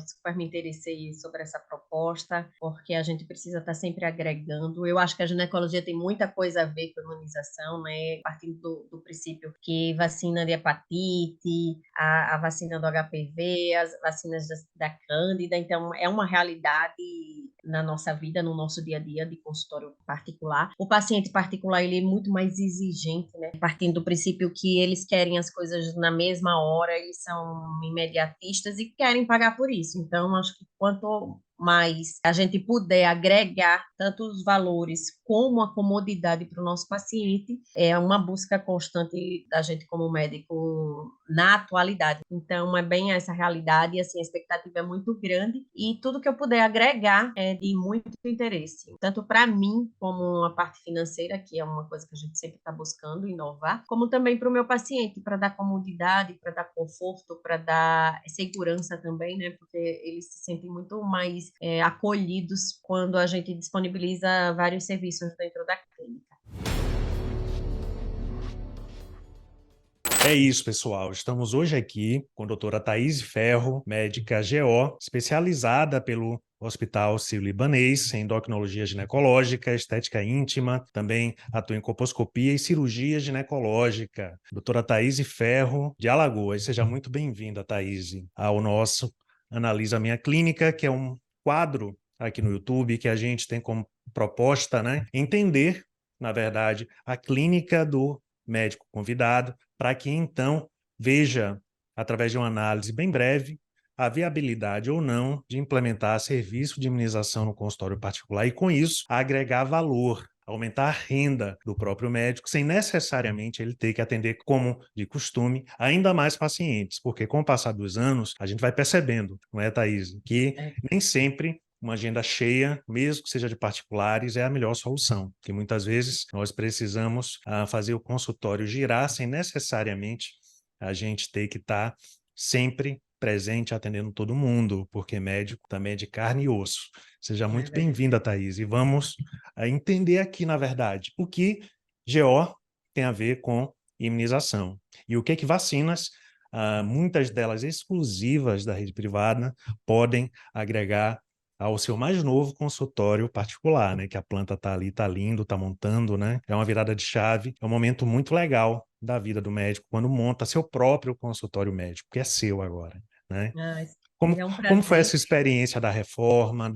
super me interessei sobre essa proposta, porque a gente precisa estar sempre agregando. Eu acho que a ginecologia tem muita coisa a ver com a imunização, né? Partindo do princípio que vacina de hepatite, a vacina do HPV, as vacinas da Cândida, então é uma realidade na nossa vida, no nosso dia a dia de consultório particular. O paciente particular, ele é muito mais exigente, né? Partindo do princípio que eles querem as coisas na mesma hora, eles são imediatistas e querem pagar por isso. Então, acho que quanto mais a gente puder agregar tanto os valores como a comodidade para o nosso paciente, é uma busca constante da gente como médico na atualidade. Então, é bem essa realidade e assim, a expectativa é muito grande e tudo que eu puder agregar é de muito interesse, tanto para mim como a parte financeira, que é uma coisa que a gente sempre está buscando inovar, como também para o meu paciente, para dar comodidade, para dar conforto, para dar segurança também, né? Porque eles se sentem muito mais acolhidos quando a gente disponibiliza vários serviços dentro da clínica. É isso, pessoal. Estamos hoje aqui com a doutora Thaís Ferro, médica GO, especializada pelo Hospital Sírio-Libanês em endocrinologia ginecológica, estética íntima, também atua em colposcopia e cirurgia ginecológica. Doutora Thaís Ferro, de Alagoas. Seja muito bem-vinda, Thaís, ao nosso Analisa Minha Clínica, que é um quadro aqui no YouTube que a gente tem como proposta, né, entender, na verdade, a clínica do médico convidado, para que então veja, através de uma análise bem breve, a viabilidade ou não de implementar serviço de imunização no consultório particular e, com isso, agregar valor, aumentar a renda do próprio médico, sem necessariamente ele ter que atender, como de costume, ainda mais pacientes, porque com o passar dos anos, a gente vai percebendo, não é, Thaís, que nem sempre uma agenda cheia, mesmo que seja de particulares, é a melhor solução, porque muitas vezes nós precisamos fazer o consultório girar sem necessariamente a gente ter que estar sempre presente atendendo todo mundo, porque médico também é de carne e osso. Seja É muito verdade. bem-vinda, Thaís, e vamos entender aqui, na verdade, o que GO tem a ver com imunização e o que vacinas, muitas delas exclusivas da rede privada, podem agregar ao seu mais novo consultório particular, né? Que a planta está ali, está lindo, está montando, né? É uma virada de chave, é um momento muito legal da vida do médico quando monta seu próprio consultório médico, que é seu agora, né? Ah, Como, é um como foi prazer. essa experiência da reforma,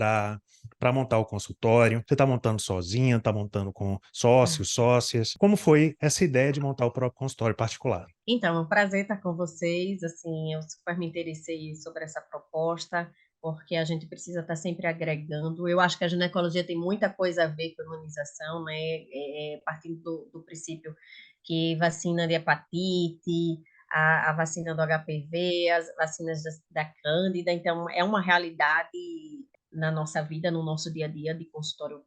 para montar o consultório? Você está montando sozinha, está montando com sócios, sócias? Como foi essa ideia de montar o próprio consultório particular? Então, é um prazer estar com vocês. Assim, eu super me interessei sobre essa proposta, porque a gente precisa estar sempre agregando. Eu acho que a ginecologia tem muita coisa a ver com a imunização, né? Partindo do princípio que vacina de hepatite, a vacina do HPV, as vacinas da Cândida, então é uma realidade na nossa vida, no nosso dia a dia de consultório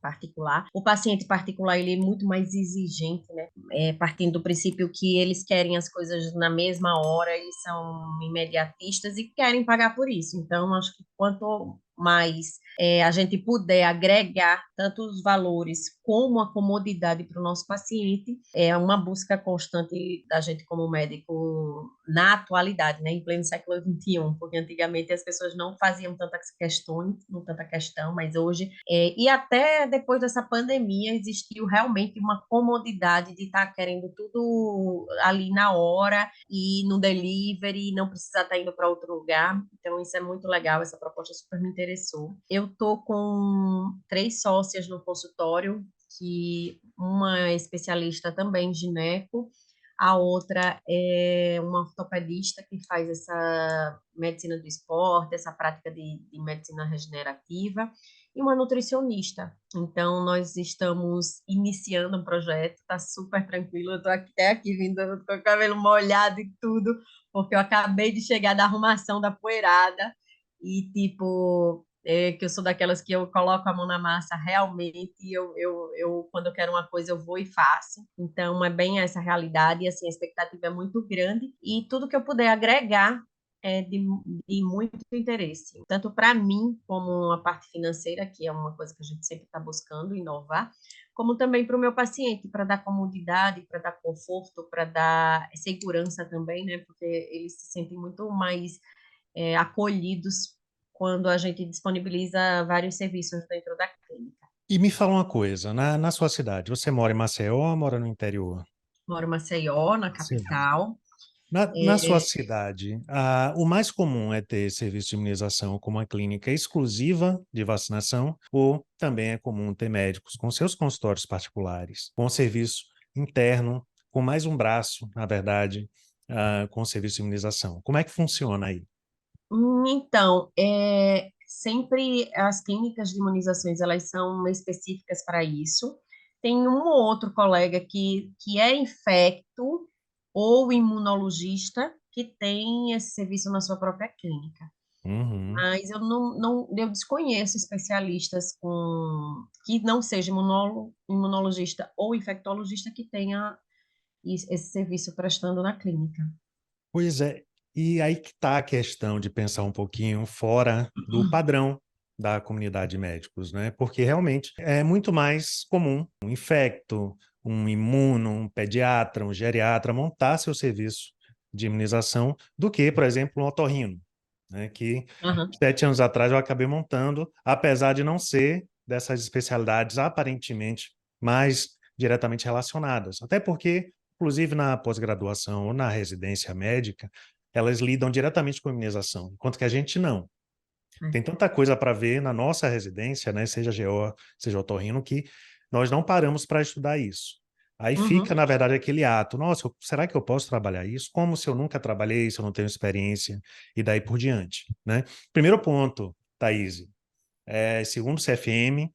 particular. O paciente particular, ele é muito mais exigente, né? Partindo do princípio que eles querem as coisas na mesma hora, eles são imediatistas e querem pagar por isso. Então, acho que quanto mais a gente puder agregar tanto os valores como a comodidade para o nosso paciente, é uma busca constante da gente como médico na atualidade, né, em pleno século XXI, porque antigamente as pessoas não faziam tantas questões, não tanta questão, mas hoje, e até depois dessa pandemia, existiu realmente uma comodidade de estar querendo tudo ali na hora e no delivery, não precisar estar indo para outro lugar. Então, isso é muito legal, essa proposta super me interessou. Eu tô com 3 sócias no consultório, que uma é especialista também em gineco, a outra é uma ortopedista que faz essa medicina do esporte, essa prática de medicina regenerativa, e uma nutricionista. Então, nós estamos iniciando um projeto, está super tranquilo. Eu estou até aqui vindo com o cabelo molhado e tudo, porque eu acabei de chegar da arrumação da poeirada e, tipo, que eu sou daquelas que eu coloco a mão na massa realmente, e quando eu quero uma coisa, eu vou e faço. Então, é bem essa realidade, e assim, a expectativa é muito grande, e tudo que eu puder agregar é de muito interesse, tanto para mim, como a parte financeira, que é uma coisa que a gente sempre está buscando inovar, como também para o meu paciente, para dar comodidade, para dar conforto, para dar segurança também, né? Porque eles se sentem muito mais acolhidos quando a gente disponibiliza vários serviços dentro da clínica. E me fala uma coisa, na sua cidade, você mora em Maceió ou mora no interior? Moro em Maceió, na Sim. capital. Na sua cidade, o mais comum é ter serviço de imunização com uma clínica exclusiva de vacinação, ou também é comum ter médicos com seus consultórios particulares, com serviço interno, com mais um braço, na verdade, com serviço de imunização. Como é que funciona aí? Então, sempre as clínicas de imunizações, elas são específicas para isso. Tem um ou outro colega que é infecto ou imunologista que tem esse serviço na sua própria clínica. Uhum. Mas eu desconheço especialistas que não seja imunologista ou infectologista que tenha esse serviço prestando na clínica. Pois é, e aí que está a questão de pensar um pouquinho fora do padrão da comunidade de médicos, né? Porque realmente é muito mais comum um infecto, um imuno, um pediatra, um geriatra montar seu serviço de imunização do que, por exemplo, um otorrino, né? Que Aham, 7 anos atrás eu acabei montando, apesar de não ser dessas especialidades aparentemente mais diretamente relacionadas. Até porque inclusive na pós-graduação ou na residência médica, elas lidam diretamente com a imunização, enquanto que a gente não. Tem tanta coisa para ver na nossa residência, né, seja GO, seja otorrino, que nós não paramos para estudar isso. Aí fica, uhum, na verdade, aquele ato, nossa, será que eu posso trabalhar isso? Como se eu nunca trabalhei, se eu não tenho experiência, e daí por diante, né? Primeiro ponto, Thaís, segundo o CFM,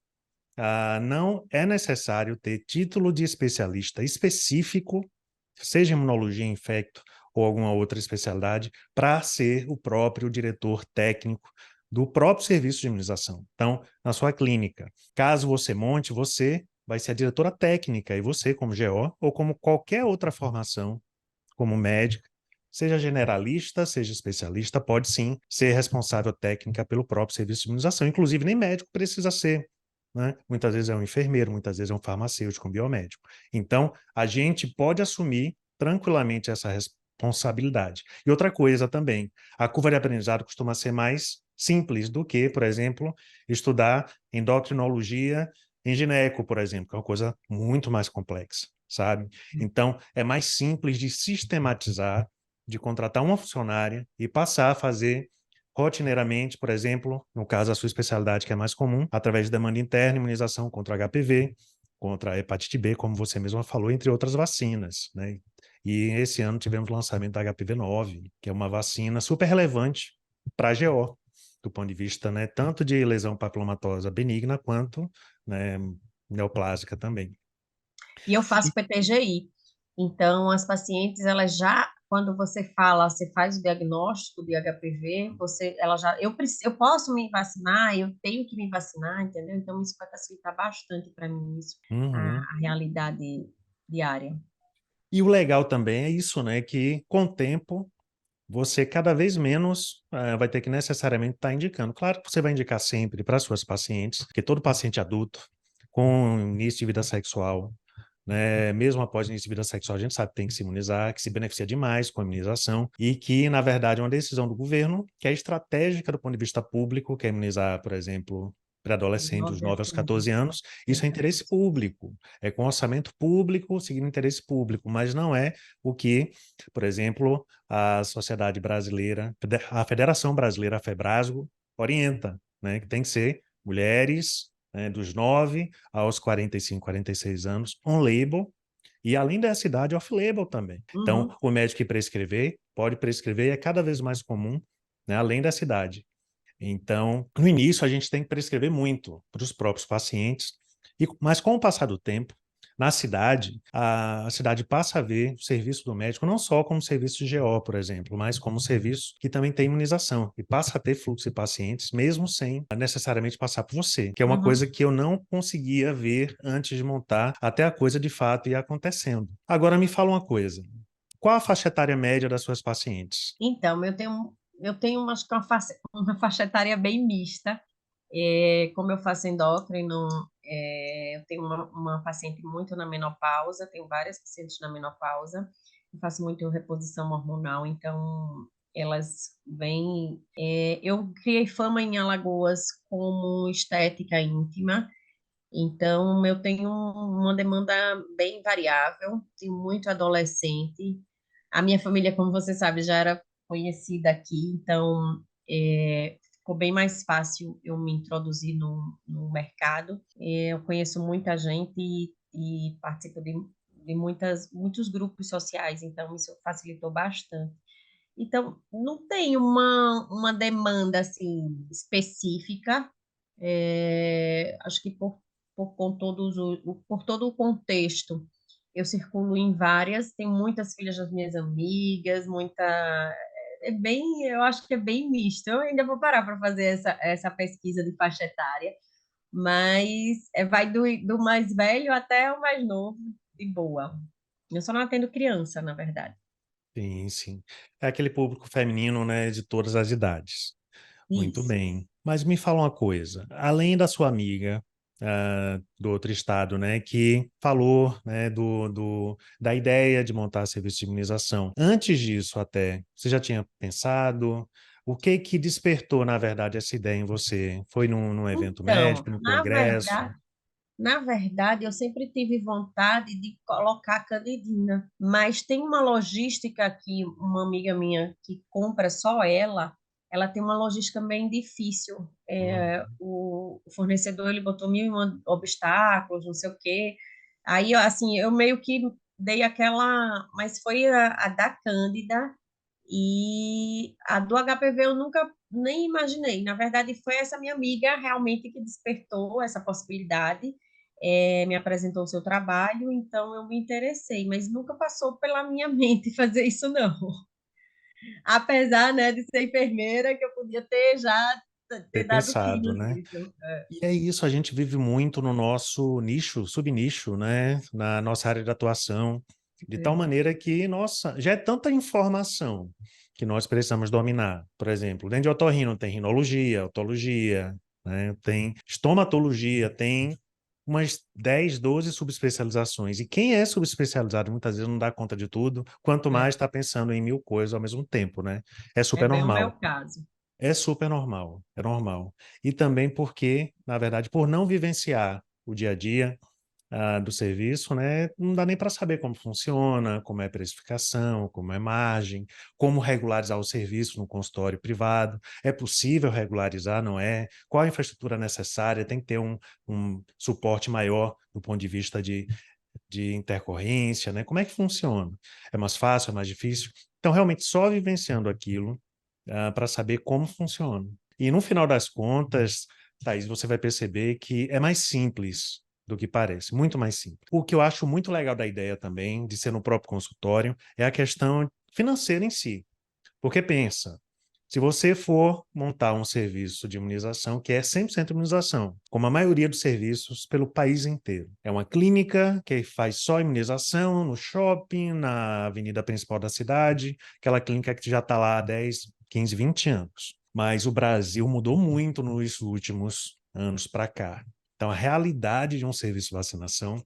não é necessário ter título de especialista específico, seja imunologia, infecto ou alguma outra especialidade, para ser o próprio diretor técnico do próprio serviço de imunização. Então, na sua clínica, caso você monte, você vai ser a diretora técnica e você, como GO, ou como qualquer outra formação, como médica, seja generalista, seja especialista, pode sim ser responsável técnica pelo próprio serviço de imunização. Inclusive, nem médico precisa ser, né? Muitas vezes é um enfermeiro, muitas vezes é um farmacêutico, um biomédico. Então, a gente pode assumir tranquilamente essa responsabilidade. E outra coisa também, a curva de aprendizado costuma ser mais simples do que, por exemplo, estudar endocrinologia em gineco, por exemplo, que é uma coisa muito mais complexa, sabe? Então, é mais simples de sistematizar, de contratar uma funcionária e passar a fazer rotineiramente, por exemplo, no caso da sua especialidade, que é mais comum, através de demanda interna, imunização contra HPV, contra a hepatite B, como você mesma falou, entre outras vacinas, né? E esse ano tivemos o lançamento da HPV-9, que é uma vacina super relevante para a GO, do ponto de vista, né, tanto de lesão papilomatosa benigna quanto, né, neoplásica também. e eu faço PTGI. Então, as pacientes, elas já, quando você faz o diagnóstico de HPV, eu posso me vacinar, eu tenho que me vacinar, entendeu? Então, isso vai facilitar bastante para mim, isso, Uhum. a realidade diária. E o legal também é isso, né? Que com o tempo você cada vez menos vai ter que necessariamente estar indicando. Claro que você vai indicar sempre para suas pacientes, porque todo paciente adulto com início de vida sexual, né, mesmo após o início de vida sexual, a gente sabe que tem que se imunizar, que se beneficia demais com a imunização e que, na verdade, é uma decisão do governo que é estratégica do ponto de vista público, que é imunizar, por exemplo, pré-adolescentes dos 9 a 9 aos 15. 14 anos. Isso é interesse público, é com orçamento público, seguindo interesse público, mas não é o que, por exemplo, a Sociedade Brasileira, a Federação Brasileira, a FEBRASGO, orienta, né, que tem que ser mulheres, né, dos 9 aos 45, 46 anos, on-label, e além dessa idade, off-label também. Então, Uhum. o médico que prescrever, pode prescrever, e é cada vez mais comum, né, além dessa idade. Então, no início, a gente tem que prescrever muito para os próprios pacientes, mas com o passar do tempo, na cidade, a cidade passa a ver o serviço do médico não só como serviço de GO, por exemplo, mas como serviço que também tem imunização e passa a ter fluxo de pacientes, mesmo sem necessariamente passar por você, que é uma Uhum. coisa que eu não conseguia ver antes de montar, até a coisa de fato ir acontecendo. Agora me fala uma coisa, qual a faixa etária média das suas pacientes? Então, eu tenho acho que uma faixa etária bem mista. Como eu faço endócrino, eu tenho uma paciente muito na menopausa, tenho várias pacientes na menopausa, eu faço muito reposição hormonal, então Elas vêm. Eu criei fama em Alagoas como estética íntima, então eu tenho uma demanda bem variável, tenho muito adolescente. A minha família, como você sabe, já era conhecida aqui, então ficou bem mais fácil eu me introduzir no mercado. Eu conheço muita gente e participo de muitos grupos sociais, então isso facilitou bastante. Então, não tem uma demanda assim específica. Acho que por todo o contexto, eu circulo em várias, tem muitas filhas das minhas amigas, eu acho que é bem misto. Eu ainda vou parar para fazer essa pesquisa de faixa etária, mas vai do mais velho até o mais novo, de boa. Eu só não atendo criança, na verdade. Sim, sim. É aquele público feminino, né, de todas as idades. Muito Isso. bem. Mas me fala uma coisa, além da sua amiga, do outro estado, né, que falou, né, da ideia de montar serviço de imunização. Antes disso, até, você já tinha pensado? O que que despertou, na verdade, essa ideia em você? Foi num evento Então, médico, no congresso? na verdade, eu sempre tive vontade de colocar candidina, mas tem uma logística aqui, uma amiga minha que compra só ela tem uma logística bem difícil. Uhum. O fornecedor ele botou mil e um obstáculos, não sei o quê. Aí, assim, eu meio que dei aquela, mas foi a da Cândida e a do HPV eu nunca nem imaginei. Na verdade, foi essa minha amiga realmente que despertou essa possibilidade, me apresentou o seu trabalho, então eu me interessei, mas nunca passou pela minha mente fazer isso, não. Apesar, né, de ser enfermeira, que eu podia ter já ter Ter dado pensado, signos né? disso. E é isso, a gente vive muito no nosso nicho, subnicho, né? Na nossa área de atuação, de tal É, maneira que, nossa, já é tanta informação que nós precisamos dominar. Por exemplo, dentro de otorrino tem rinologia, otologia, né? Tem estomatologia, tem umas 10, 12 subespecializações. E quem é subespecializado muitas vezes não dá conta de tudo, quanto mais é, está pensando em mil coisas ao mesmo tempo, né? É é super bem o meu normal. caso. É super normal, é normal. E também porque, na verdade, por não vivenciar o dia a dia do serviço, né, não dá nem para saber como funciona, como é precificação, como é margem, como regularizar o serviço no consultório privado. É possível regularizar, não é? Qual a infraestrutura necessária? Tem que ter um suporte maior do ponto de vista de intercorrência, né? Como é que funciona? É mais fácil, é mais difícil? Então, realmente, só vivenciando aquilo para saber como funciona. E no final das contas, Thaís, você vai perceber que é mais simples do que parece, muito mais simples. O que eu acho muito legal da ideia também, de ser no próprio consultório, é a questão financeira em si. Porque pensa, se você for montar um serviço de imunização que é 100% imunização, como a maioria dos serviços pelo país inteiro, é uma clínica que faz só imunização no shopping, na avenida principal da cidade, aquela clínica que já está lá há 10, 15, 20 anos. Mas o Brasil mudou muito nos últimos anos para cá. Então, a realidade de um serviço de vacinação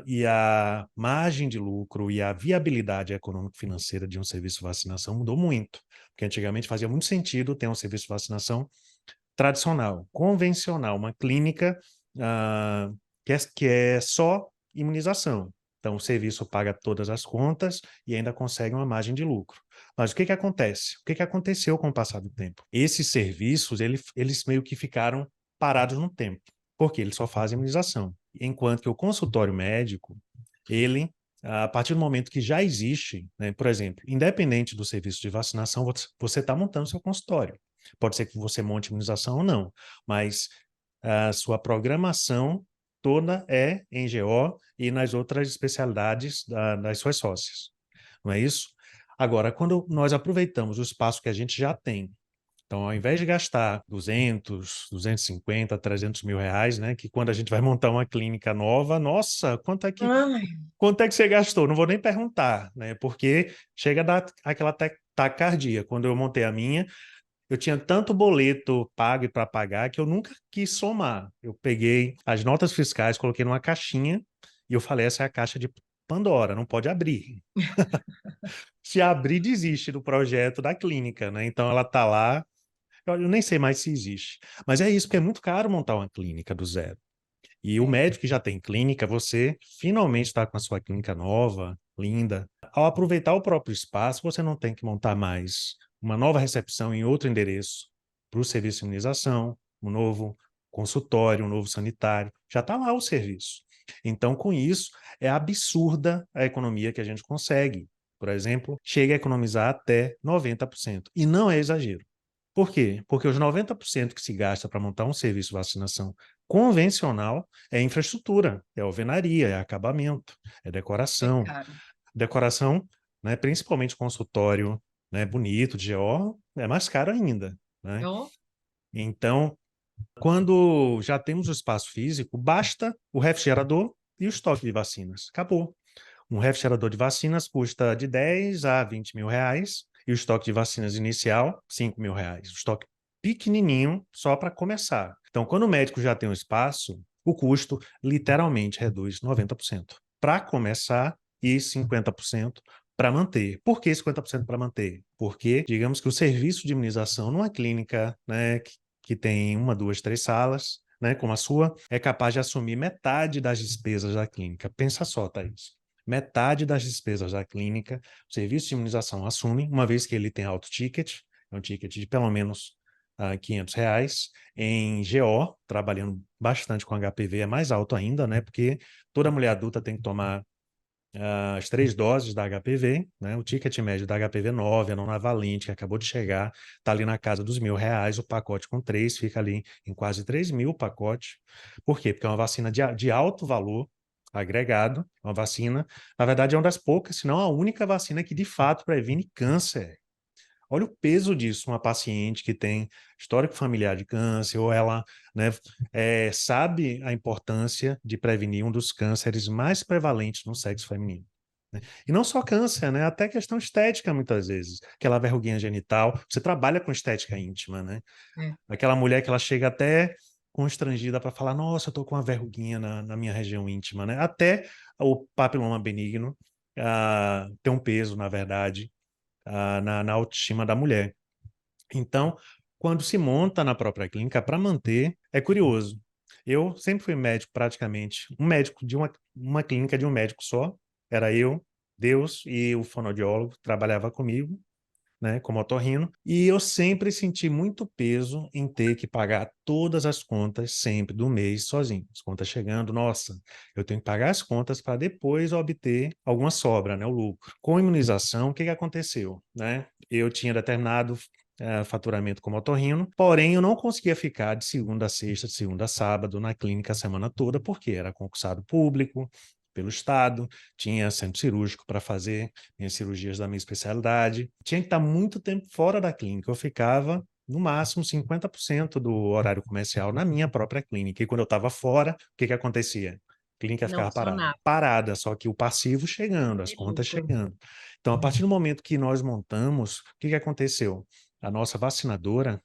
e a margem de lucro e a viabilidade econômico-financeira de um serviço de vacinação mudou muito, porque antigamente fazia muito sentido ter um serviço de vacinação tradicional, convencional, uma clínica que é só imunização. Então, o serviço paga todas as contas e ainda consegue uma margem de lucro. Mas o que que acontece? O que que aconteceu com o passar do tempo? Esses serviços, eles meio que ficaram parados no tempo, porque eles só fazem imunização. Enquanto que o consultório médico, ele, a partir do momento que já existe, né, por exemplo, independente do serviço de vacinação, você está montando seu consultório. Pode ser que você monte imunização ou não, mas a sua programação toda é em GO e nas outras especialidades das suas sócias, não é isso? Agora, quando nós aproveitamos o espaço que a gente já tem, então, ao invés de gastar 200, 250, 300 mil reais, né, que quando a gente vai montar uma clínica nova, nossa, Ai, quanto é que você gastou? Não vou nem perguntar, né, porque chega a dar aquela taquicardia. Quando eu montei a minha, eu tinha tanto boleto pago e para pagar que eu nunca quis somar. Eu peguei as notas fiscais, coloquei numa caixinha e eu falei, essa é a caixa de Pandora, não pode abrir. Se abrir, desiste do projeto da clínica, né? Então ela está lá, eu nem sei mais se existe. Mas é isso, porque é muito caro montar uma clínica do zero. E o É. médico que já tem clínica, você finalmente está com a sua clínica nova, linda. Ao aproveitar o próprio espaço, você não tem que montar mais uma nova recepção em outro endereço para o serviço de imunização, um novo consultório, um novo sanitário. Já está lá o serviço. Então, com isso, é absurda a economia que a gente consegue. Por exemplo, chega a economizar até 90%. E não é exagero. Por quê? Porque os 90% que se gasta para montar um serviço de vacinação convencional é infraestrutura, é alvenaria, é acabamento, é É decoração. caro. Decoração, né, principalmente consultório, né, bonito, de GO, é mais caro ainda, né? Ó, Então, quando já temos o espaço físico, basta o refrigerador e o estoque de vacinas. Acabou. Um refrigerador de vacinas custa de 10 a 20 mil reais e o estoque de vacinas inicial, 5 mil reais. O estoque pequenininho só para começar. Então, quando o médico já tem um espaço, o custo literalmente reduz 90% para começar e 50% para manter. Por que 50% para manter? Porque, digamos que o serviço de imunização numa clínica, né, que tem uma, duas, três salas, né, como a sua, é capaz de assumir metade das despesas da clínica. Pensa só, Thaís. Metade das despesas da clínica, o serviço de imunização assume, uma vez que ele tem alto ticket, é um ticket de pelo menos R$ 500. Em GO, trabalhando bastante com HPV, é mais alto ainda, né? Porque toda mulher adulta tem que tomar as 3 doses da HPV, né? O ticket médio da HPV 9, a nonavalente, que acabou de chegar, está ali na casa dos R$ 1.000, o pacote com 3 fica ali em quase 3 mil o pacote. Por quê? Porque é uma vacina de alto valor agregado, uma vacina, na verdade é uma das poucas, se não a única vacina que de fato previne câncer. Olha o peso disso, uma paciente que tem histórico familiar de câncer, ou ela, né, sabe a importância de prevenir um dos cânceres mais prevalentes no sexo feminino. Né? E não só câncer, né? Até questão estética, muitas vezes. Aquela verruguinha genital. Você trabalha com estética íntima, né? é. Aquela mulher que ela chega até constrangida para falar, nossa, eu tô com uma verruguinha na minha região íntima, né? Até o papiloma benigno tem um peso, na verdade, na autoestima da mulher. Então, quando se monta na própria clínica para manter, é curioso. Eu sempre fui médico, praticamente, um médico de uma clínica de um médico só. Era eu, Deus e o fonoaudiólogo, trabalhava comigo, né, como otorrino, e eu sempre senti muito peso em ter que pagar todas as contas sempre do mês sozinho. As contas chegando, nossa, eu tenho que pagar as contas para depois obter alguma sobra, né, o lucro. Com a imunização, o que que aconteceu, né? Eu tinha determinado faturamento como otorrino, porém eu não conseguia ficar de segunda a sexta, de segunda a sábado na clínica a semana toda, porque era concursado público, pelo Estado, tinha centro cirúrgico para fazer minhas cirurgias da minha especialidade. Tinha que estar muito tempo fora da clínica. Eu ficava, no máximo, 50% do horário comercial na minha própria clínica. E quando eu estava fora, o que que acontecia? A clínica Não ficava parada. funcionava. Parada, só que o passivo chegando, as De contas lucro. chegando. Então, a partir do momento que nós montamos, o que que aconteceu? A nossa vacinadora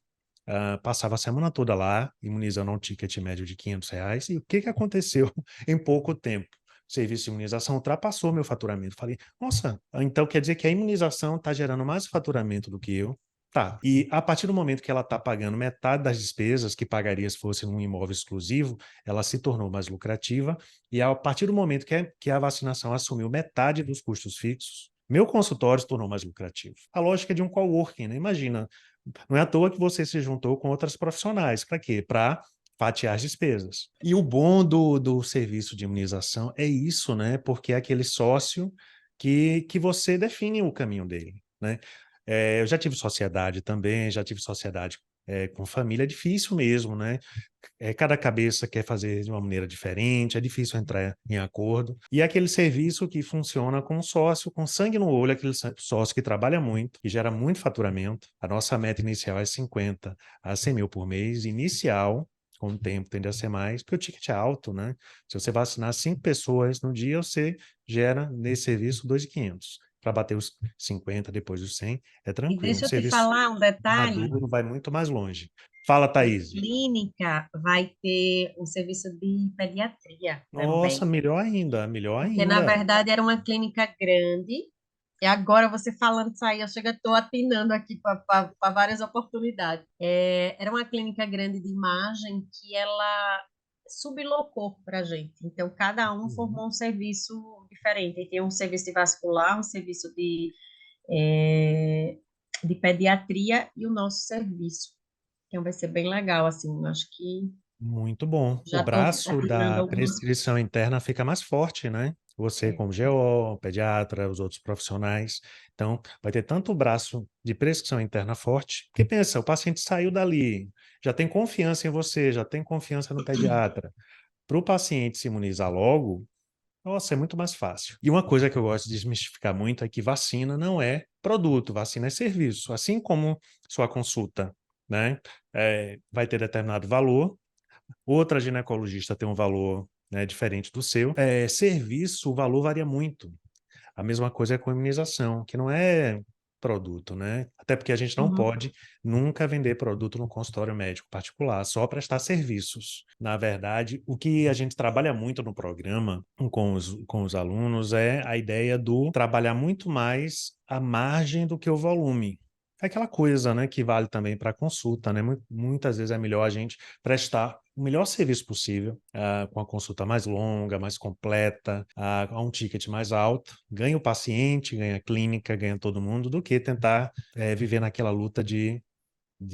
passava a semana toda lá, imunizando um ticket médio de R$ 500. E o que que aconteceu em pouco tempo? O serviço de imunização ultrapassou meu faturamento. Falei, nossa, então quer dizer que a imunização está gerando mais faturamento do que eu? Tá. E a partir do momento que ela está pagando metade das despesas que pagaria se fosse num imóvel exclusivo, ela se tornou mais lucrativa. E a partir do momento que a vacinação assumiu metade dos custos fixos, meu consultório se tornou mais lucrativo. A lógica de um coworking, né? Imagina, não é à toa que você se juntou com outras profissionais. Para quê? Para fatiar as despesas. E o bom do serviço de imunização é isso, né? Porque é aquele sócio que você define o caminho dele, né? Eu já tive sociedade também, já tive sociedade com família, é difícil mesmo, né? Cada cabeça quer fazer de uma maneira diferente, é difícil entrar em acordo. E é aquele serviço que funciona com sócio, com sangue no olho, aquele sócio que trabalha muito, que gera muito faturamento. A nossa meta inicial é 50 a 100 mil por mês, inicial, com o tempo tende a ser mais, porque o ticket é alto, né? Se você vacinar 5 pessoas no dia, você gera nesse serviço 2.500. para bater os 50, depois os 100, é E tranquilo. Um deixa eu te serviço falar um detalhe. maduro vai muito mais longe. Fala, Na Thaís. clínica vai ter um serviço de pediatria Nossa, também. melhor ainda, melhor Porque, na ainda. verdade, era uma clínica grande. E agora, você falando isso aí, eu chego, estou atinando aqui para várias oportunidades. Era uma clínica grande de imagem que ela sublocou para a gente. Então, cada um Uhum. formou um serviço diferente. E tem um serviço de vascular, um serviço de pediatria e o nosso serviço. Então, vai ser bem legal, assim. Eu acho que Muito bom. O já estou braço atinando da algumas. prescrição interna fica mais forte, né? Você É, como GO, pediatra, os outros profissionais. Então, vai ter tanto o braço de prescrição interna forte, porque pensa, o paciente saiu dali, já tem confiança em você, já tem confiança no pediatra. Para o paciente se imunizar logo, nossa, é muito mais fácil. E uma coisa que eu gosto de desmistificar muito é que vacina não é produto, vacina é serviço. Assim como sua consulta, né, vai ter determinado valor, outra ginecologista tem um valor, né, diferente do seu. Serviço, o valor varia muito. A mesma coisa é com a imunização, que não é produto, né? Até porque a gente não uhum. pode nunca vender produto no consultório médico particular, só prestar serviços. Na verdade, o que a gente trabalha muito no programa com os alunos é a ideia do trabalhar muito mais a margem do que o volume. É aquela coisa, né, que vale também para a consulta, né? Muitas vezes é melhor a gente prestar o melhor serviço possível, com a consulta mais longa, mais completa, a um ticket mais alto, ganha o paciente, ganha a clínica, ganha todo mundo, do que tentar viver naquela luta de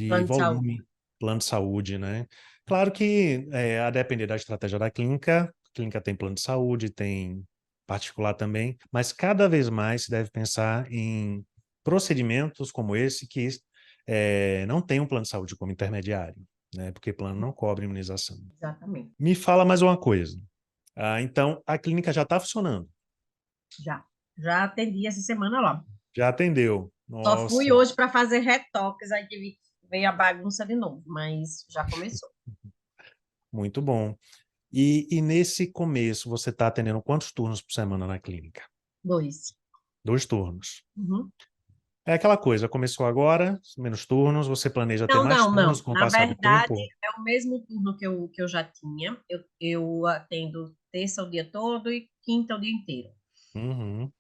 Plano de saúde. volume, plano de saúde, né? Claro que, a depender da estratégia da clínica, a clínica tem plano de saúde, tem particular também, mas cada vez mais se deve pensar em procedimentos como esse que não tem um plano de saúde como intermediário, né? Porque plano não cobre imunização. Exatamente. Me fala mais uma coisa. Então, a clínica já está funcionando, Já. Já atendi essa semana lá. já atendeu. Só fui Nossa, hoje para fazer retoques, aí veio a bagunça de novo, mas já começou. muito bom. E nesse começo, você está atendendo quantos turnos por semana na clínica? Dois. 2 turnos. Uhum. É aquela coisa, começou agora, menos turnos, você planeja ter Não, mais não, turnos não. com o Na passar do verdade, tempo? é o mesmo turno que eu já tinha. Eu atendo terça o dia todo e quinta o dia inteiro. Uhum.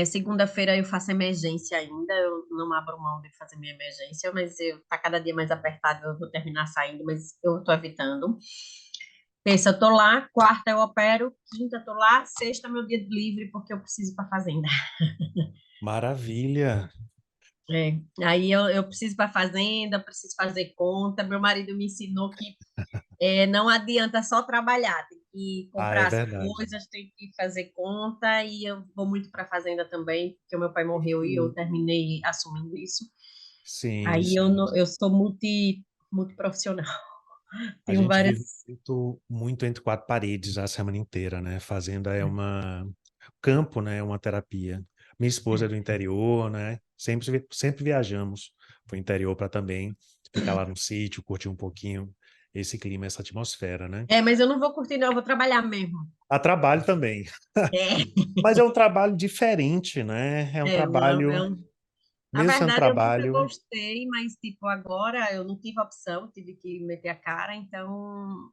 Segunda-feira eu faço emergência ainda, eu não abro mão de fazer minha emergência, mas tá cada dia mais apertado, eu vou terminar saindo, mas eu tô evitando. Terça eu tô lá, quarta eu opero, quinta eu tô lá, sexta é meu dia livre porque eu preciso ir para fazenda. Maravilha. Aí eu preciso ir para fazenda, preciso fazer conta. Meu marido me ensinou que não adianta só trabalhar, tem que Ah, é comprar as verdade. coisas, tem que fazer conta, e eu vou muito para a fazenda também, porque o meu pai morreu e eu E- terminei assumindo isso. Sim, Aí eu, sim. não- eu sou multiprofissional, A tenho gente vive várias. muito entre quatro paredes a semana inteira, né? Fazenda é uma campo, né? É uma terapia. Minha esposa é do interior, né? Sempre viajamos para o interior para também ficar lá no sítio, curtir um pouquinho esse clima, essa atmosfera, né? Mas eu não vou curtir, não, eu vou trabalhar mesmo. A trabalho também, É, mas é um trabalho diferente, né? É um é, uma, é trabalho, um, Na mesmo sendo verdade, eu nunca trabalho, gostei, mas, tipo, agora eu não tive opção, tive que meter a cara, então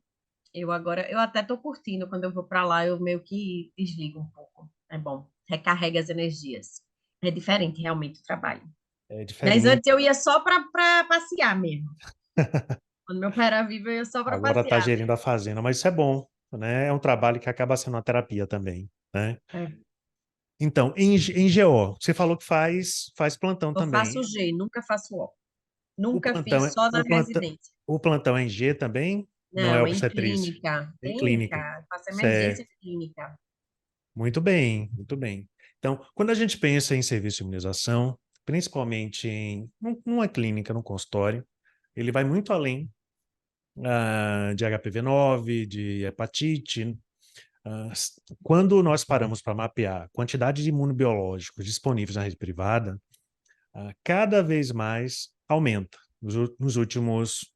eu até tô curtindo quando eu vou para lá, eu meio que desligo um pouco. É bom, recarrega as energias. É diferente realmente o trabalho. é Mas diferente. antes eu ia só para passear mesmo. Quando meu pai era vivo, eu ia só para Agora está passear. gerindo a fazenda, mas isso é bom, né? É um trabalho que acaba sendo uma terapia também, né? É, Então, em GO, você falou que faz plantão eu faço também. G, nunca faço O. O Nunca plantão fiz é, só na o plantão, residência. o plantão é em G também? Não é Não, em obstetrícia? clínica. Em clínica. Clínica, faço Certo. emergência clínica. Muito bem, muito bem. Então, quando a gente pensa em serviço de imunização, principalmente numa clínica, num consultório, ele vai muito além de HPV-9, de hepatite. Quando nós paramos para mapear a quantidade de imunobiológicos disponíveis na rede privada, cada vez mais aumenta. Nos últimos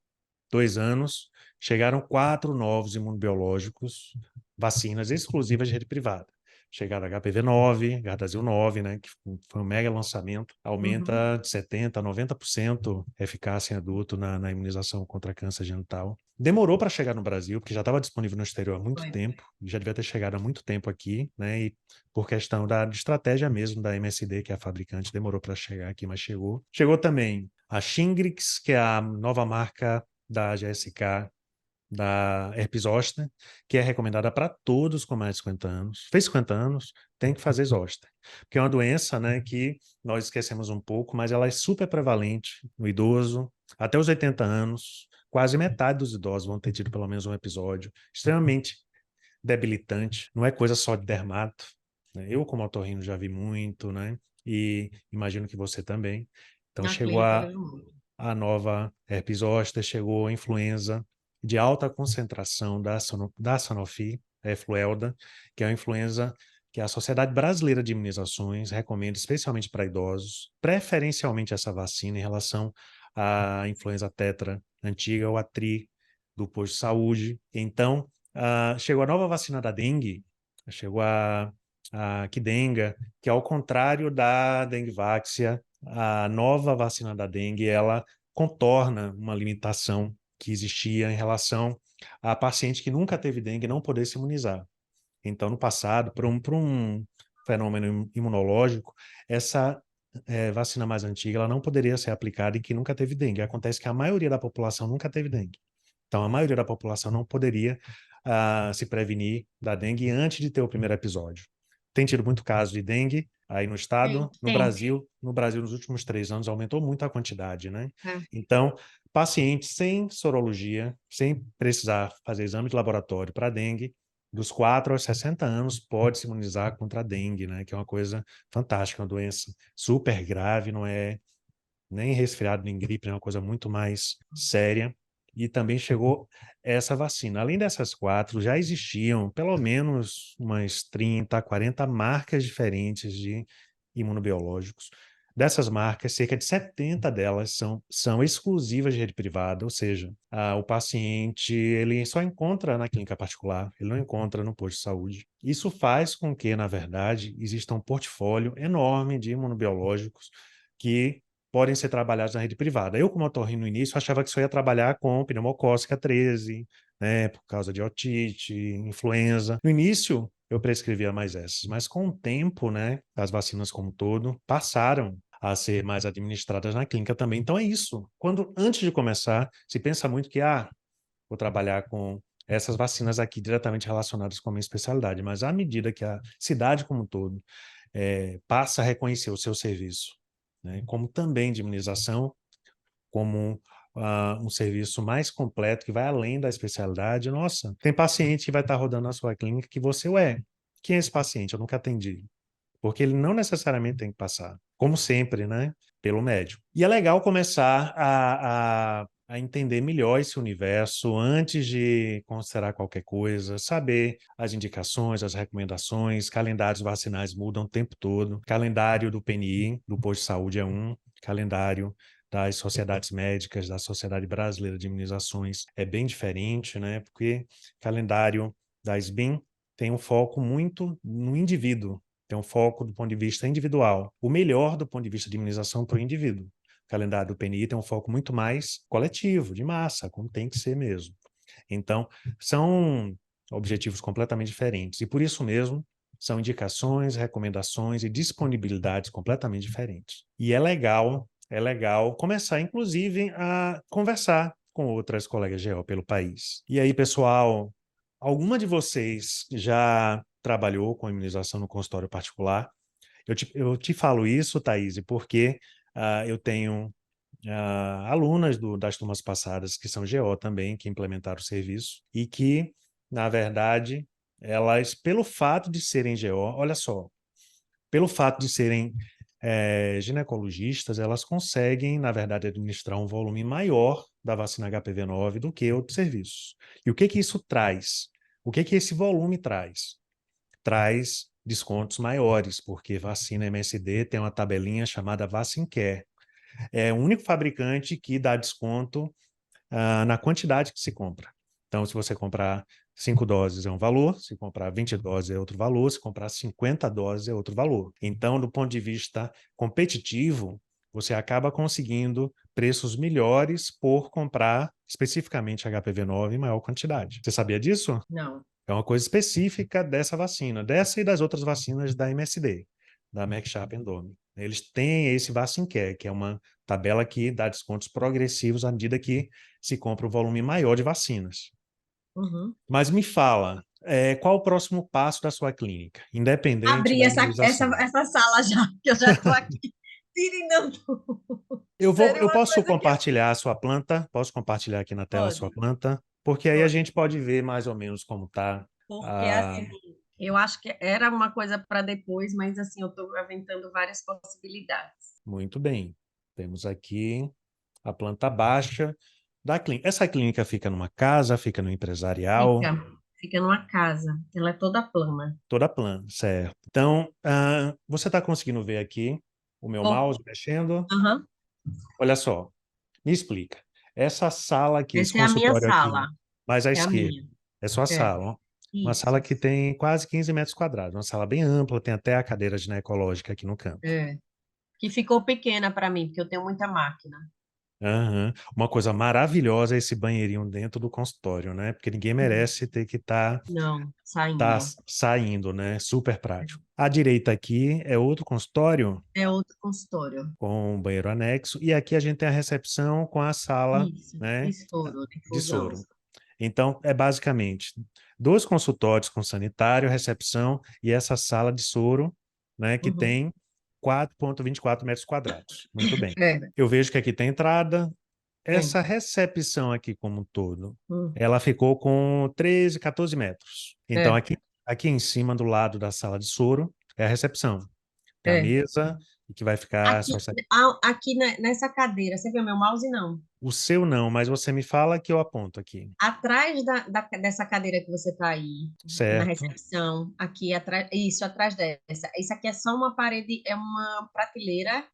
2 anos, chegaram 4 novos imunobiológicos, vacinas exclusivas de rede privada. chegada HPV-9, Gardasil 9, né, que foi um mega lançamento, Uhum. aumenta de 70% a 90% a eficácia em adulto na imunização contra câncer genital. Demorou para chegar no Brasil, porque já estava disponível no exterior há muito Foi. tempo, já devia ter chegado há muito tempo aqui, né, e por questão de estratégia mesmo da MSD, que é a fabricante, demorou para chegar aqui, mas chegou. Chegou também a Shingrix, que é a nova marca da GSK, da herpes zoster, que é recomendada para todos com mais de 50 anos. Fez 50 anos, tem que fazer zoster. Porque é uma doença, né, que nós esquecemos um pouco, mas ela é super prevalente no idoso, até os 80 anos. Quase metade dos idosos vão ter tido pelo menos um episódio extremamente debilitante. Não é coisa só de dermato, né? Eu, como otorrino, já vi muito, né? E imagino que você também. Então, Na chegou clínica eu vejo muito. a nova herpes zoster, chegou a influenza de alta concentração da Sanofi, a Efluelda, que é uma influenza que a Sociedade Brasileira de Imunizações recomenda especialmente para idosos, preferencialmente essa vacina em relação à influenza tetra antiga ou a tri do posto de saúde. Então, chegou a nova vacina da dengue, chegou a Qdenga, que ao contrário da Dengvaxia, a nova vacina da dengue, ela contorna uma limitação que existia em relação a paciente que nunca teve dengue não poder se imunizar. Então, no passado, por um fenômeno imunológico, essa vacina mais antiga ela não poderia ser aplicada em quem nunca teve dengue. Acontece que a maioria da população nunca teve dengue. Então, a maioria da população não poderia se prevenir da dengue antes de ter o primeiro episódio. Tem tido muito caso de dengue aí no estado, Tem. no Brasil nos últimos 3 anos aumentou muito a quantidade, né? É. Então, pacientes sem sorologia, sem precisar fazer exame de laboratório para dengue, dos 4 aos 60 anos pode se imunizar contra a dengue, né? Que é uma coisa fantástica, uma doença super grave, não é nem resfriado, nem gripe, é uma coisa muito mais séria. E também chegou essa vacina. Além dessas 4, já existiam pelo menos umas 30, 40 marcas diferentes de imunobiológicos. Dessas marcas, cerca de 70 delas são exclusivas de rede privada, ou seja, o paciente ele só encontra na clínica particular, ele não encontra no posto de saúde. Isso faz com que, na verdade, exista um portfólio enorme de imunobiológicos que podem ser trabalhados na rede privada. Eu, como otorrino no início, achava que só ia trabalhar com pneumocócica 13, né, por causa de otite, influenza. No início, eu prescrevia mais essas, mas com o tempo, né, as vacinas como um todo passaram a ser mais administradas na clínica também. Então é isso. Quando antes de começar, se pensa muito que vou trabalhar com essas vacinas aqui diretamente relacionadas com a minha especialidade, mas à medida que a cidade como um todo passa a reconhecer o seu serviço, né, como também de imunização, como um serviço mais completo que vai além da especialidade. Nossa, tem paciente que vai estar rodando na sua clínica que você, quem é esse paciente? Eu nunca atendi. Porque ele não necessariamente tem que passar, como sempre, né, pelo médico. E é legal começar a entender melhor esse universo antes de considerar qualquer coisa, saber as indicações, as recomendações, calendários vacinais mudam o tempo todo. Calendário do PNI, do posto de saúde é calendário das sociedades médicas, da Sociedade Brasileira de Imunizações é bem diferente, né? Porque calendário da SBIM tem um foco muito no indivíduo, tem um foco do ponto de vista individual, o melhor do ponto de vista de imunização para o indivíduo. O calendário do PNI tem um foco muito mais coletivo, de massa, como tem que ser mesmo. Então, são objetivos completamente diferentes e por isso mesmo são indicações, recomendações e disponibilidades completamente diferentes. E é legal começar, inclusive, a conversar com outras colegas GO pelo país. E aí, pessoal, alguma de vocês já trabalhou com imunização no consultório particular? Eu te falo isso, Thaís, porque eu tenho alunas das turmas passadas que são GO também, que implementaram o serviço e que, na verdade, elas, pelo fato de serem GO, olha só, pelo fato de serem ginecologistas, elas conseguem, na verdade, administrar um volume maior da vacina HPV-9 do que outros serviços. E o que que isso traz? O que que esse volume traz? Traz descontos maiores, porque vacina MSD tem uma tabelinha chamada VacinCare. É o único fabricante que dá desconto na quantidade que se compra. Então, se você comprar 5 doses é um valor, se comprar 20 doses é outro valor, se comprar 50 doses é outro valor. Então, do ponto de vista competitivo, você acaba conseguindo preços melhores por comprar especificamente HPV-9 em maior quantidade. Você sabia disso? Não. É uma coisa específica dessa vacina, dessa e das outras vacinas da MSD, da Merck Sharp Dohme. Eles têm esse VacinCare, que é uma tabela que dá descontos progressivos à medida que se compra um volume maior de vacinas. Uhum. Mas me fala, qual o próximo passo da sua clínica, independente Abri da essa, imunização? essa sala já, que eu já estou aqui tirinando. Seria Eu uma posso coisa que eu... compartilhar a sua planta? Posso compartilhar aqui na tela a sua Pode, planta? Porque aí a pode. gente pode ver mais ou menos como está. Porque, Ah, assim, eu acho que era uma coisa para depois, mas, assim, eu estou aventando várias possibilidades. muito bem. Temos aqui a planta baixa da clínica. Essa clínica fica numa casa, fica no empresarial, Fica numa casa. Ela é toda plana. toda plana, certo? Então, você está conseguindo ver aqui o meu Oh, mouse mexendo? aham. Olha só, me explica. Essa sala aqui, esse Essa é a minha consultório aqui, sala. mais à É a esquerda, minha. é sua É, sala, ó. Uma isso. sala que tem quase 15 metros quadrados, uma sala bem ampla, tem até a cadeira ginecológica aqui no canto. É. Que ficou pequena para mim, porque eu tenho muita máquina. Aham. Uma coisa maravilhosa é esse banheirinho dentro do consultório, né? Porque ninguém merece ter que estar Não, saindo. saindo, né? Super prático. À direita aqui é outro consultório É outro consultório. com um banheiro anexo, e aqui a gente tem a recepção com a sala, Isso, né, de soro, de difusão. soro. Então, é basicamente 2 consultórios com sanitário, recepção e essa sala de soro, né, que Uhum. tem 4,24 metros quadrados. Muito bem. É, Eu vejo que aqui tem entrada. tem. Essa recepção aqui como um todo, Hum. ela ficou com 13, 14 metros. Então, É, aqui em cima, do lado da sala de soro, é a recepção. Tem a é. mesa, e que vai ficar Aqui, só aqui nessa cadeira, você viu meu mouse? Não. o seu não, mas você me fala que eu aponto aqui, Atrás dessa cadeira que você está aí, na certo? recepção, aqui atrás, isso, atrás dessa. Isso aqui é só uma parede, é uma prateleira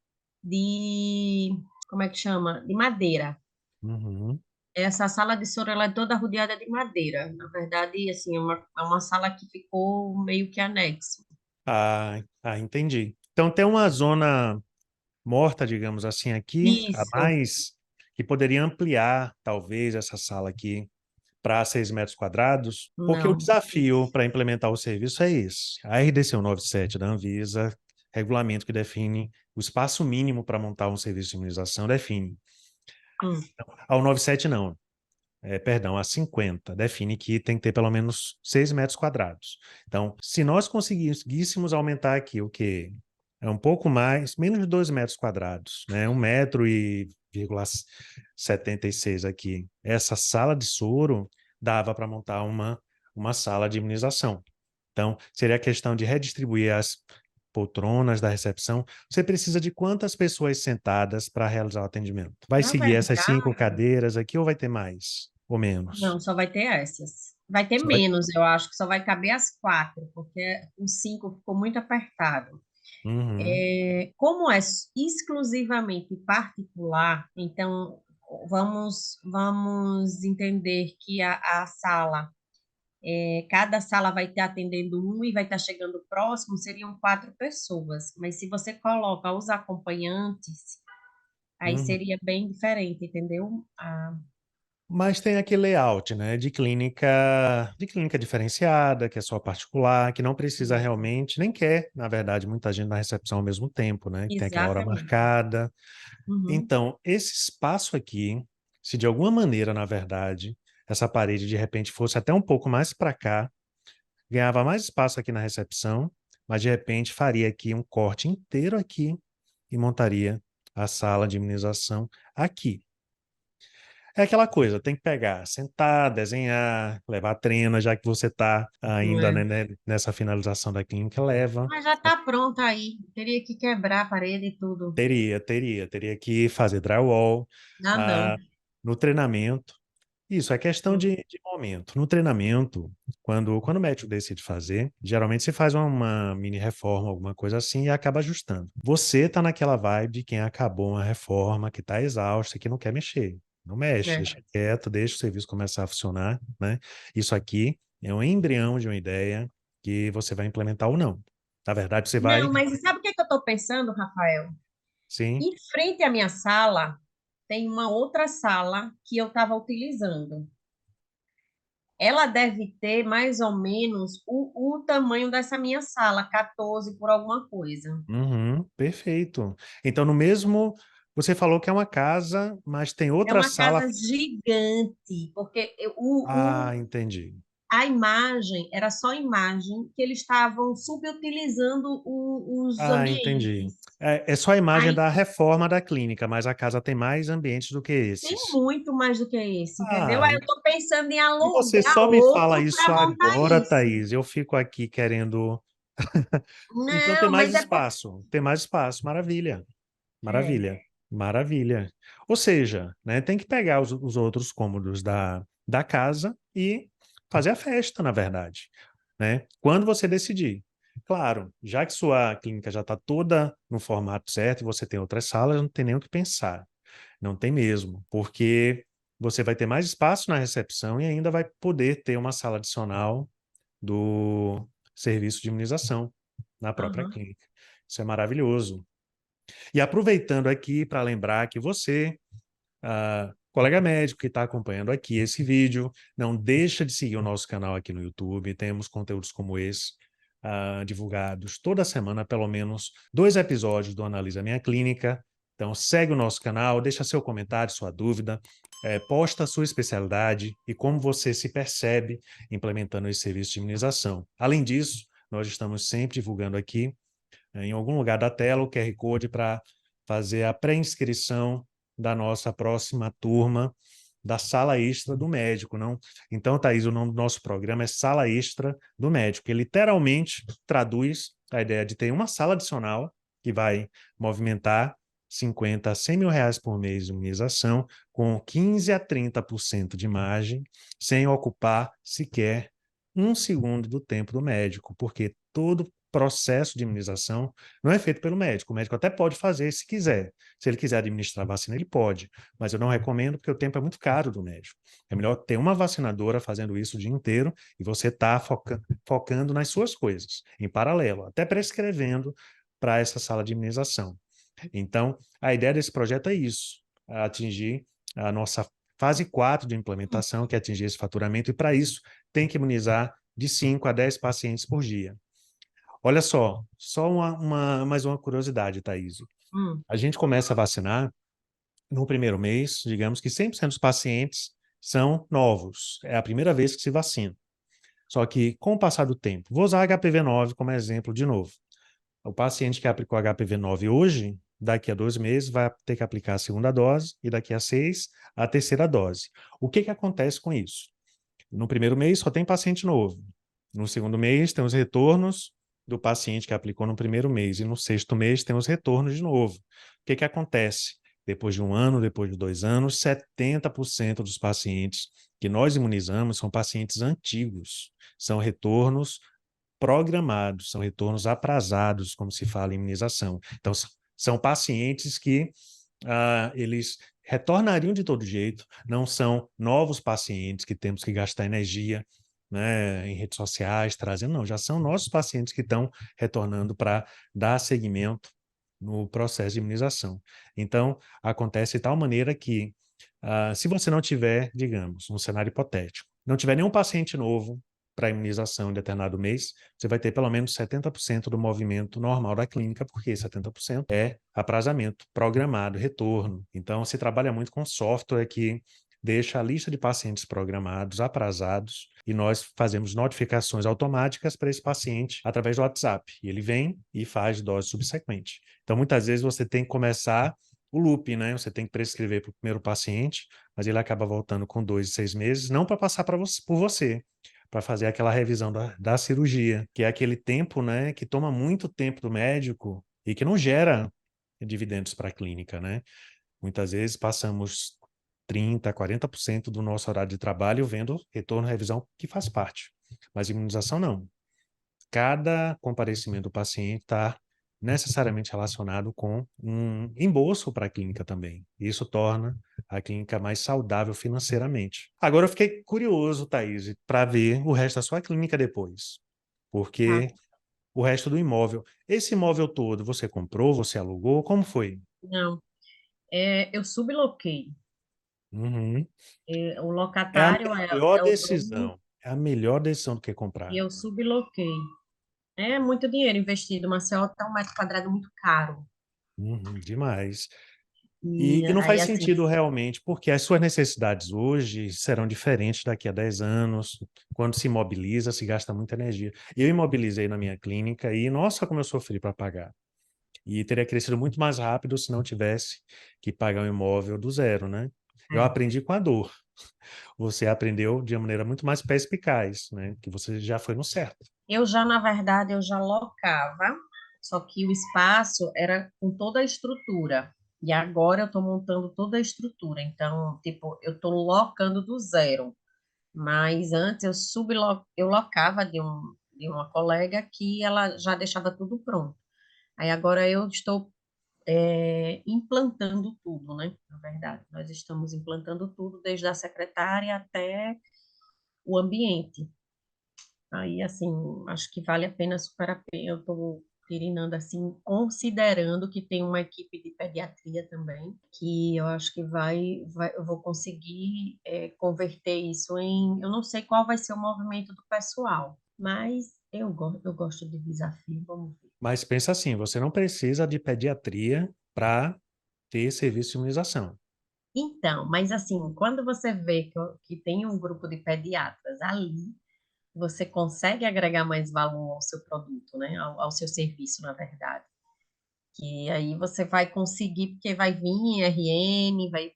de, como é que chama? De madeira. Uhum. Essa sala de soro, ela é toda rodeada de madeira. Na verdade, assim, é uma sala que ficou meio que anexo. Entendi. Então tem uma zona morta, digamos assim, aqui, a Isso. mais, que poderia ampliar, talvez, essa sala aqui para 6 metros quadrados, porque o Não. desafio para implementar o serviço é esse. A RDC 197 da Anvisa, regulamento que define o espaço mínimo para montar um serviço de imunização, define. Hum. A 197 não, perdão, a 50 define que tem que ter pelo menos 6 metros quadrados. Então, se nós conseguíssemos aumentar aqui o que é um pouco mais, menos de 2 metros quadrados, né? 1,76 m aqui. Essa sala de soro dava para montar uma sala de imunização. Então, seria a questão de redistribuir as poltronas da recepção. Você precisa de quantas pessoas sentadas para realizar o atendimento? Vai Na seguir essas 5 verdade, cadeiras aqui ou vai ter mais ou menos? não, só vai ter essas. Vai ter Só vai- menos, eu acho, que só vai caber as quatro, porque os cinco ficou muito apertado. Uhum, Como é exclusivamente particular, então vamos entender que a sala, cada sala vai estar atendendo um e vai estar chegando próximo, seriam quatro pessoas. Mas se você coloca os acompanhantes, aí uhum. seria bem diferente, entendeu? Mas tem aquele layout, né, de clínica diferenciada, que é só particular, que não precisa Isso. realmente, nem quer, na verdade, muita gente na recepção ao mesmo tempo, né, que tem aquela hora Exatamente. marcada. Uhum. Então, esse espaço aqui, se de alguma maneira, na verdade, essa parede de repente fosse até um pouco mais para cá, ganhava mais espaço aqui na recepção, mas de repente faria aqui um corte inteiro aqui e montaria a sala de imunização aqui. É aquela coisa, tem que pegar, sentar, desenhar, levar a trena, já que você está ainda, É. né, nessa finalização da clínica, leva. Mas já está pronta aí. Teria que quebrar a parede e tudo. Teria que fazer drywall, Ah, não. ah, no treinamento. Isso é questão de momento. No treinamento, quando o médico decide fazer, geralmente se faz uma mini reforma, alguma coisa assim, e acaba ajustando. Você está naquela vibe de quem acabou uma reforma, que está exausta, que não quer mexer. Não mexe, É. deixa quieto, deixa o serviço começar a funcionar, né? Isso aqui é um embrião de uma ideia que você vai implementar ou não. Na verdade, você vai, Não, mas sabe o que é que eu estou pensando, Rafael? sim. Em frente à minha sala, tem uma outra sala que eu estava utilizando. Ela deve ter mais ou menos o tamanho dessa minha sala, 14 por alguma coisa. Uhum, perfeito. Então, no mesmo, você falou que é uma casa, mas tem É outra uma sala. casa gigante, porque Ah, entendi. a imagem era só imagem que eles estavam subutilizando os Ah, entendi. ambientes. É só a imagem Aí da reforma da clínica, mas a casa tem mais ambientes do que tem esses. muito mais do que esse, entendeu? Ah, Aí eu estou pensando em e você alugar só me fala outro isso para montar agora, isso. Thaís. Eu fico aqui querendo. Então tem Não, mais mas é espaço. Tem mais espaço. Maravilha. é, Maravilha. Maravilha. Ou seja, né, tem que pegar os outros cômodos da casa e fazer a festa, na verdade, né? Quando você decidir. Claro, já que sua clínica já está toda no formato certo e você tem outras salas, não tem nem o que pensar. Não tem mesmo, porque você vai ter mais espaço na recepção e ainda vai poder ter uma sala adicional do serviço de imunização na própria aham, clínica. Isso é maravilhoso. E aproveitando aqui para lembrar que você, colega médico que está acompanhando aqui esse vídeo, não deixa de seguir o nosso canal aqui no YouTube. Temos conteúdos como esse, divulgados toda semana, pelo menos 2 episódios do Analisa Minha Clínica. Então segue o nosso canal, deixa seu comentário, sua dúvida, posta a sua especialidade e como você se percebe implementando esse serviço de imunização. Além disso, nós estamos sempre divulgando aqui em algum lugar da tela o QR Code para fazer a pré-inscrição da nossa próxima turma da sala extra do médico, não? Então, Thaís, o nome do nosso programa é Sala Extra do Médico, que literalmente traduz a ideia de ter uma sala adicional que vai movimentar 50 a 100 mil reais por mês de imunização, com 15 a 30% de margem, sem ocupar sequer um segundo do tempo do médico, porque todo processo de imunização não é feito pelo médico. O médico até pode fazer se quiser. Se ele quiser administrar a vacina, ele pode. Mas eu não recomendo porque o tempo é muito caro do médico. É melhor ter uma vacinadora fazendo isso o dia inteiro e você está focando nas suas coisas, em paralelo, até prescrevendo para essa sala de imunização. Então, a ideia desse projeto é isso, atingir a nossa fase 4 de implementação, que é atingir esse faturamento, e para isso tem que imunizar de 5 a 10 pacientes por dia. Olha só mais uma curiosidade, Thaís. hum, A gente começa a vacinar no primeiro mês, digamos que 100% dos pacientes são novos. É a primeira vez que se vacina. Só que, com o passar do tempo, vou usar HPV-9 como exemplo de novo. O paciente que aplicou HPV-9 hoje, daqui a 2 meses, vai ter que aplicar a segunda dose e daqui a 6, a terceira dose. O que acontece com isso? No primeiro mês só tem paciente novo. No segundo mês tem os retornos do paciente que aplicou no primeiro mês. E no sexto mês tem os retornos de novo. O que acontece? Depois de um ano, depois de 2 anos, 70% dos pacientes que nós imunizamos são pacientes antigos. São retornos programados, são retornos aprazados, como se fala em imunização. Então, são pacientes que eles retornariam de todo jeito, não são novos pacientes que temos que gastar energia, né, em redes sociais, trazendo, não, já são nossos pacientes que estão retornando para dar seguimento no processo de imunização. Então, acontece de tal maneira que, se você não tiver, digamos, um cenário hipotético, não tiver nenhum paciente novo para imunização em determinado mês, você vai ter pelo menos 70% do movimento normal da clínica, porque 70% é aprazamento programado, retorno. Então, se trabalha muito com software que deixa a lista de pacientes programados, aprazados, e nós fazemos notificações automáticas para esse paciente através do WhatsApp. E ele vem e faz dose subsequente. Então, muitas vezes você tem que começar o loop, né? Você tem que prescrever para o primeiro paciente, mas ele acaba voltando com 2 e 6 meses, não para passar por você, para fazer aquela revisão da cirurgia, que é aquele tempo, né, que toma muito tempo do médico e que não gera dividendos para a clínica, né? Muitas vezes passamos 30, 40% do nosso horário de trabalho vendo retorno, revisão, que faz parte. Mas imunização não. Cada comparecimento do paciente está necessariamente relacionado com um reembolso para a clínica também. Isso torna a clínica mais saudável financeiramente. Agora eu fiquei curioso, Thaís, para ver o resto da sua clínica depois, Tá? porque o resto do imóvel, esse imóvel todo você comprou, você alugou, como foi? Não, eu subloquei. Uhum. O É a locatário melhor é o dono decisão, é a melhor decisão do que e comprar. eu subloquei. É muito dinheiro investido. Maceió está um metro quadrado muito caro. Uhum, demais. E E não aí, faz assim, sentido realmente, porque as suas necessidades hoje serão diferentes daqui a 10 anos. Quando se imobiliza, se gasta muita energia. Eu imobilizei na minha clínica e, nossa, como eu sofri para pagar. E teria crescido muito mais rápido se não tivesse que pagar um imóvel do zero, né? Eu é. aprendi com a dor. Você aprendeu de uma maneira muito mais perspicaz, né? Que você já foi no certo. Eu já, na verdade, eu já locava, só que o espaço era com toda a estrutura. E agora eu estou montando toda a estrutura. Então, tipo, eu estou locando do zero. Mas antes eu locava de uma colega que ela já deixava tudo pronto. Aí agora eu estou implantando tudo, né? Na verdade, nós estamos implantando tudo, desde a secretária até o ambiente. Aí, assim, acho que vale a pena, super a pena. Eu estou querendo, assim, considerando que tem uma equipe de pediatria também, que eu acho que eu vou conseguir converter isso em. Eu não sei qual vai ser o movimento do pessoal, mas eu gosto de desafio, vamos ver. Mas pensa assim, você não precisa de pediatria para ter serviço de imunização. Então, mas assim, quando você vê que tem um grupo de pediatras ali, você consegue agregar mais valor ao seu produto, né? Ao seu serviço, na verdade. Que aí você vai conseguir, porque vai vir em RN, vai vir.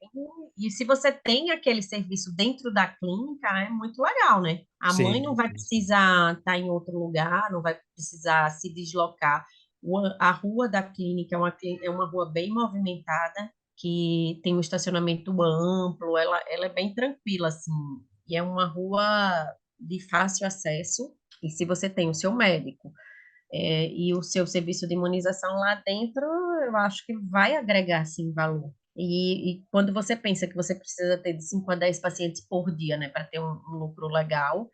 E se você tem aquele serviço dentro da clínica, é muito legal, né? A mãe Sim, não vai precisar estar em outro lugar, não vai precisar se deslocar. A rua da clínica é uma rua bem movimentada, que tem um estacionamento amplo, ela é bem tranquila, assim. E é uma rua de fácil acesso. E se você tem o seu médico e o seu serviço de imunização lá dentro, eu acho que vai agregar, sim, valor. E quando você pensa que você precisa ter de 5 a 10 pacientes por dia, né, para ter um lucro legal,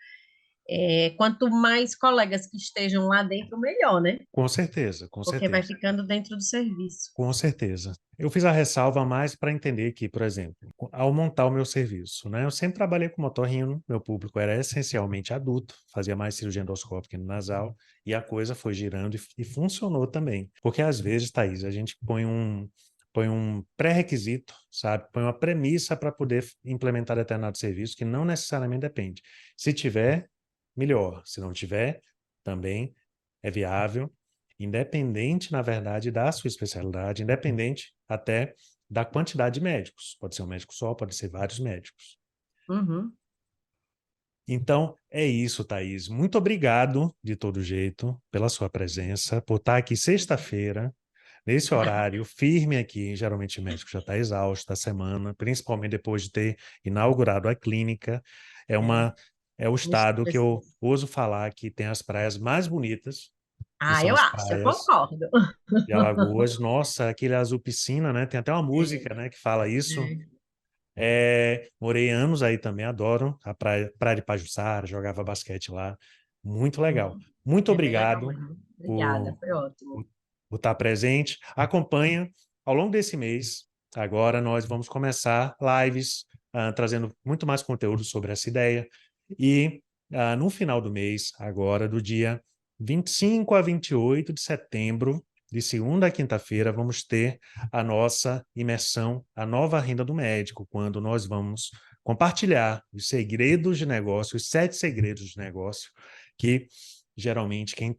quanto mais colegas que estejam lá dentro, melhor, né? com certeza, com Porque vai certeza. ficando dentro do serviço. Com certeza. Eu fiz a ressalva mais para entender que, por exemplo, ao montar o meu serviço, né, eu sempre trabalhei com motorrino, meu público era essencialmente adulto, fazia mais cirurgia endoscópica no nasal, e a coisa foi girando e funcionou também. Porque às vezes, Thaís, a gente põe um pré-requisito, sabe? Põe uma premissa para poder implementar determinado serviço que não necessariamente depende. Se tiver, melhor. Se não tiver, também é viável, independente, na verdade, da sua especialidade, independente até da quantidade de médicos. Pode ser um médico só, pode ser vários médicos. Uhum. Então, é isso, Thaís. Muito obrigado, de todo jeito, pela sua presença, por estar aqui sexta-feira, nesse horário, firme aqui. Geralmente o médico já está exausto da semana, principalmente depois de ter inaugurado a clínica. É É, uma, é o um estado que estresse. eu ouso falar que tem as praias mais bonitas, que Ah, são eu as acho, eu praias concordo. de Alagoas. Nossa, aquele azul piscina, né? Tem até uma É, música, né, que fala isso. é. Morei anos aí também, adoro a praia de Pajuçara, jogava basquete lá. Muito legal. Uhum. Muito É bem legal obrigado mesmo. Obrigada, por, foi ótimo. por estar presente. Acompanha ao longo desse mês. Agora nós vamos começar lives, trazendo muito mais conteúdo sobre essa ideia. E no final do mês, agora, do dia 25 a 28 de setembro, de segunda a quinta-feira, vamos ter a nossa imersão, a nova renda do médico, quando nós vamos compartilhar os segredos de negócio, os 7 segredos de negócio, que geralmente quem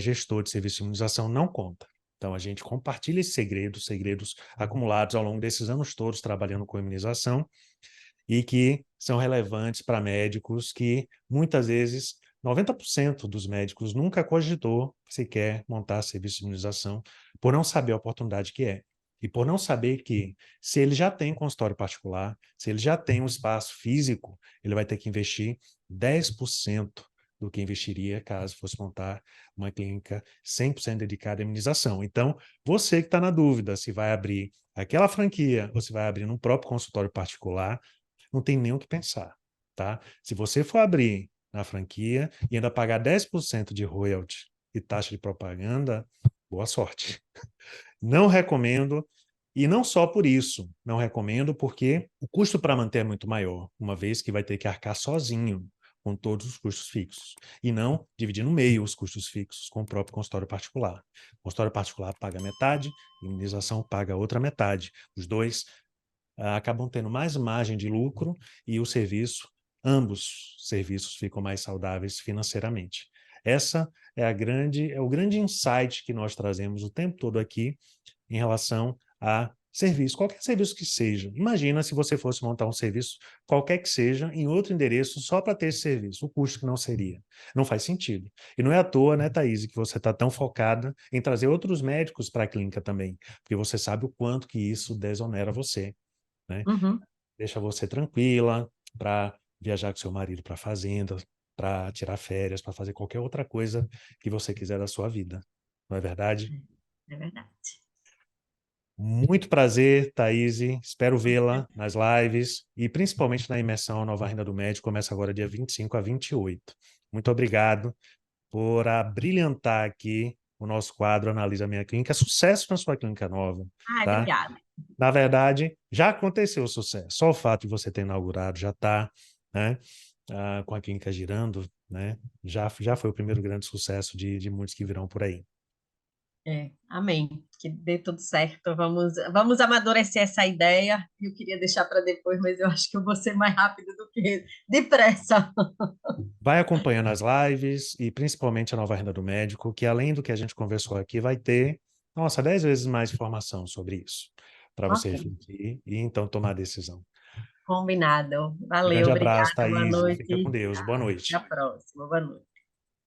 gestor de serviço de imunização não conta. Então, a gente compartilha esses segredos, segredos acumulados ao longo desses anos todos trabalhando com imunização e que são relevantes para médicos que, muitas vezes, 90% dos médicos nunca cogitou sequer montar serviço de imunização por não saber a oportunidade que é. E por não saber que, se ele já tem consultório particular, se ele já tem um espaço físico, ele vai ter que investir 10% do que investiria caso fosse montar uma clínica 100% dedicada à imunização. Então, você que está na dúvida se vai abrir aquela franquia ou se vai abrir num próprio consultório particular, não tem nem o que pensar, tá? Se você for abrir na franquia e ainda pagar 10% de royalty e taxa de propaganda, boa sorte. Não recomendo, e não só por isso, não recomendo porque o custo para manter é muito maior, uma vez que vai ter que arcar sozinho com todos os custos fixos, e não dividir no meio os custos fixos com o próprio consultório particular. O consultório particular paga metade, a imunização paga a outra metade. Os dois acabam tendo mais margem de lucro e o serviço, ambos serviços ficam mais saudáveis financeiramente. Essa é o grande insight que nós trazemos o tempo todo aqui em relação a serviço, qualquer serviço que seja. Imagina se você fosse montar um serviço, qualquer que seja, em outro endereço só para ter esse serviço, o custo que não seria. Não faz sentido. E não é à toa, né, Thaís, que você está tão focada em trazer outros médicos para a clínica também, porque você sabe o quanto que isso desonera você, né? Uhum. Deixa você tranquila para viajar com seu marido para a fazenda, para tirar férias, para fazer qualquer outra coisa que você quiser da sua vida. Não é verdade? É verdade. Muito prazer, Thaís. Espero vê-la nas lives e principalmente na imersão Nova Renda do Médico. Começa agora dia 25 a 28. Muito obrigado por abrilhantar aqui o nosso quadro Analisa Minha Clínica. Sucesso na sua clínica nova, Ai, tá? obrigada. Na verdade, já aconteceu o sucesso. Só o fato de você ter inaugurado já está, né, com a clínica girando, né, já foi o primeiro grande sucesso de muitos que virão por aí. Amém. Que dê tudo certo. Vamos amadurecer essa ideia. Eu queria deixar para depois, mas eu acho que eu vou ser mais rápido do que depressa. Vai acompanhando as lives e principalmente a Nova Renda do Médico, que além do que a gente conversou aqui, vai ter, nossa, 10 vezes mais informação sobre isso, para você Ok, refletir e então tomar a decisão. combinado. Valeu, Grande abraço, obrigada. Boa Thaís. Fica com noite. Deus. Boa Até a noite. próxima. Boa noite.